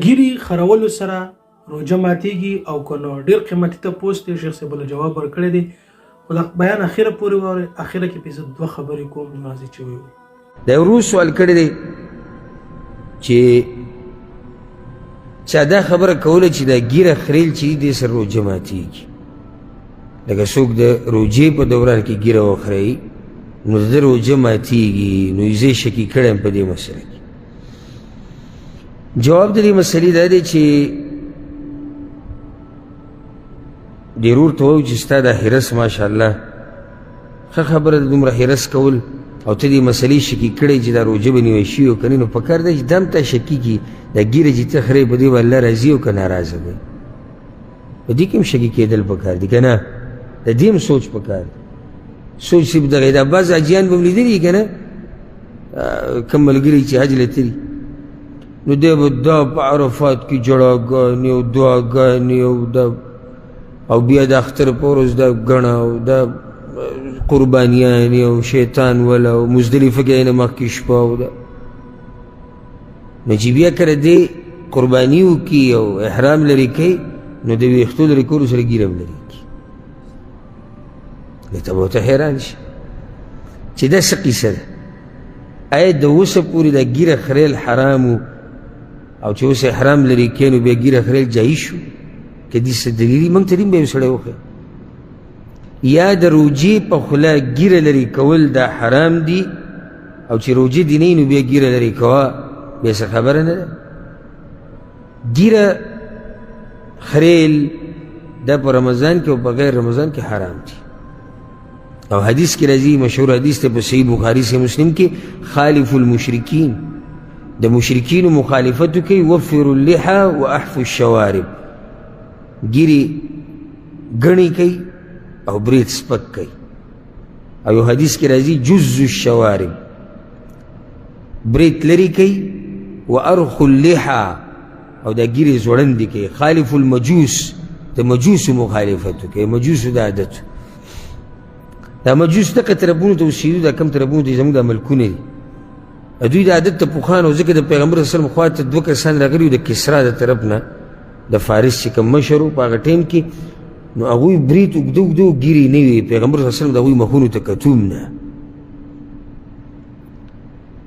ګیري خرولو سره روژه ماتیږي او که نو ډېر قیمتي تپوس دی شیخ صاحب له جواب ورکړی دی خو د بیان اخره پورې واورئ اخره کې پې زه دوه خبرې کوم ماضي چې ویو دا ورو سوال کړی دی چې چا دا خبره کوله چې دا ګیره خریل چې دې سره روژه ماتیږي لکه څوک د روژې په دوران کې ګیره وخریي نو د ده روژه ماتیږي نو زه شکي کړی یم په دې مسله کې جواب د دې مسلې دا دی چې ډېر ورته وایو چې ستا دا حرص ماشاءالله ښه خبره ده دومره حرص کول او ته دې مسلې شکي کړی چې دا روژه به نیوی شوي او که نه نو پکار دی چې دا هم تا شکي کړي دا ګیره چې ته خرې په دې به الله راضي او که ناراضه دی په دې کې هم شکي کېدل پکار دي که نه د دې هم سوچ پکار دی سوچ صرف دغه دا بعض حاجیان به هم لیدلي که نه کوم ملګري چې حج له تلي نو دی به دا په عرفات کې جړاګانې او دعاګانې او بیا د اختر په ورځ دا ګڼه او دا قربانیانې او شیطان وله او مزدلفه کې نه مخکې شپه او دا نو چې بیا کله دې قرباني وکړي او احرام لرې کوي نو د ویښتو لرې کولو سره ګیره هم لرې کړي نو ته به ورته حیران شي چې دا څه قیسه ده آیا د اوسه پورې دا ګیره خریل حرام او چې اوس احرام لري کې نو بیا ګیره خریل جایز شو که دې څه دلیلي موږ ته دې به یو سړی وښیه یا د روجې په خوله ګیره لرې کول دا حرام دي او چې روجې دې نه وي نو بیا ګیره لرې کوه بیا څه خبره نه ده ګیره خریل دا په رمضان کې او په غیر رمضان کې حرام دي او حدیث کې راځي مشهور حدیث ته په صحیح بخاري سے مسلم کې خالف المشرکین د مشرکینو مخالفتو کوي وفر اللحى واحفو الشوارب ګیري ګڼې کوي او برید سپک کوي او یو حدیث کې راځي جز الشوارب برید لرې کوي وارخو اللحى او دا ګیري زوړندې کوي خالف المجوس د مجوسو مخالفتو کوي مجوسو د عادتو دا مجوس دغه طرفونو ته اوسېدو دا کم طرفونو ته زموږ دا ملکونه دي دوی د عادت ته پوخان او ځکه د پیغمبر صلی الله علیه وسلم خوا ته دوه کسان راغلي د کسرا د طرف نه د فارس چې کوم مشر و په هغه ټایم کې نو هغوی برید اوږده اوږده ګیرې نه وي پیغمبر صلی الله علیه وسلم د هغوی مخونو ته کتوم نه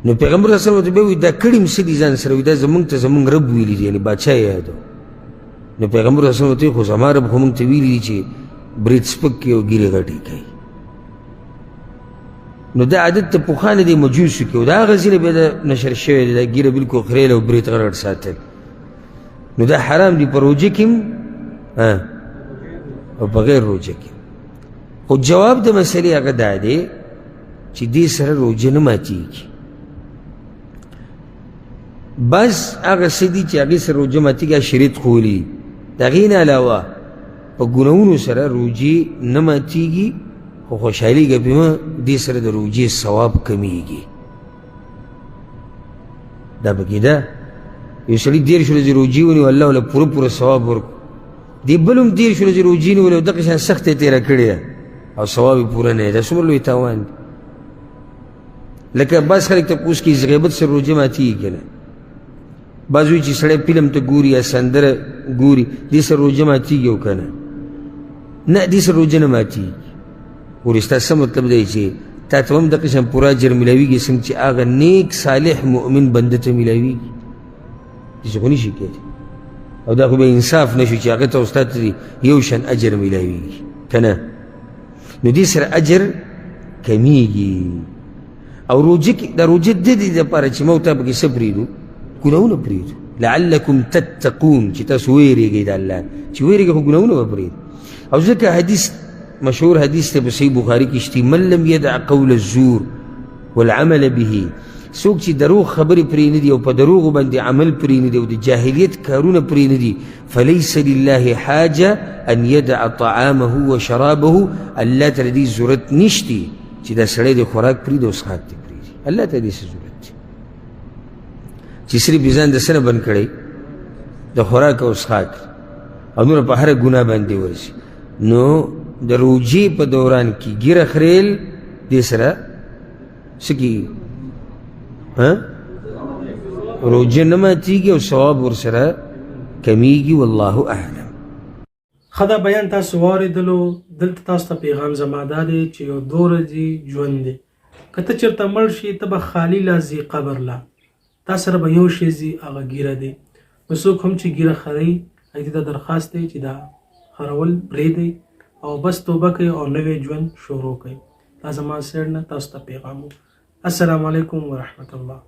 نو پیغمبر صلی الله علیه وسلم ورته بیا وایي دا کړي م څه دي ځان سره وایي دا زموږ ته زموږ رب ویلي دي یعنې باچا یې یادو نو پیغمبر صلی الله علیه وسلم ورته خو زما رب خو موږ ته ویلي دي چې برید سپک کوي او ګیرې غټې کوي نو دا عادت ته پوخانه دی مجوسو کې او د هغه ځینې بیا د نشر شوی دی دا ګیره بلکل خریل او برید غرغړ ساتل نو دا حرام دی په روژه کې او په غیر روژه کې خو جواب د مسلې هغه دا دی چې دې سره روژه نه ماتیږي بس هغه څه دي چې هغې سره روژه ماتیږي شریعت ښولي د هغې نه علاوه په ګناهونو سره روژې نه ماتیږي خو خوشحالیږه پې مه دې سره د روژې ثواب کمیږي دا پکې ده یو سړي 13 ورځې روژې ونیو الله له پوره پوره ثواب ورکړو دې بل هم 13 ورځې روژې نیولې او دغه شان سخته یې تېره کړې ده او ثواب یې پوره نه دی دا څومره لوی تاوان دی لکه بعض خلک تپوس کوي غیبت سره روژه ماتیږي که نه بعض وایي چې سړی فلم ته ګوري یا سندره ګوري دې سره روژه ماتیږي او که نه نه دې سره روژه نه ماتیږي ورې ستا څه مطلب دی چې تا ته هم دغه شان پوره اجر میلاویږي څنګه چې هغه نیک صالح مؤمن بنده ته میلاویږي داسې خو نشي کېدی او دا خو به انصاف نه شو چې هغه ته او ستا ته یو شان اجر میلاویږي که نه نو دې سره اجر کمیږي او روژه کې دا روژه د دې دپاره چې موږ تا پکې څه پرېږدو ګناهونه پرېږدو لعلکم تتقون چې تاسو ویرېږئ د الله چې ویرېږئ خو ګناهونه به پرېږدو او ځکه حدیث مشهور حدیث ته په صحیح بخاري کې شته من لم يدع قول الزور والعمل به څوک چې دروغ خبرې پرې نه دي او په دروغو باندې عمل پرې نه دي او د جاهلیت کارونه پرې نه دي فلیس لله حاجه ان يدع طعامه وشرابه الله ته دې ضرورت نشته چې دا سړی د خوراک پرېږدي او څښاک دې پرېږدي الله ته دې څه ضرورت دی چې صرف یې ځان د څه نه بند کړی د خوراک او څښاک او نور په هره ګناه باندې ورشي نو د روژې په دوران کې ګیره خریل دې سره څه کېږي روجه نه ماتیږي او ثواب ورسره کمیږي. والله اعلم. خدا بیان تاسو واورېدلو. دلته تاسو ته پیغام زما دا دی چې یو 2 ورځې ژوند دی. که ته چېرته مړ شي ته به خالي لاس ځې قبر له. تا سره به یو شی ځي هغه ږیره دی. نو څوک هم چې ږیره خروي هغې ته درخواست دی چې دا خرول پرېږدئ او بس توبه کوي او نوی ژوند شروع کوي. دا زما سیډ نه تاسو ته پیغام و. السلام علیکم ورحمت الله.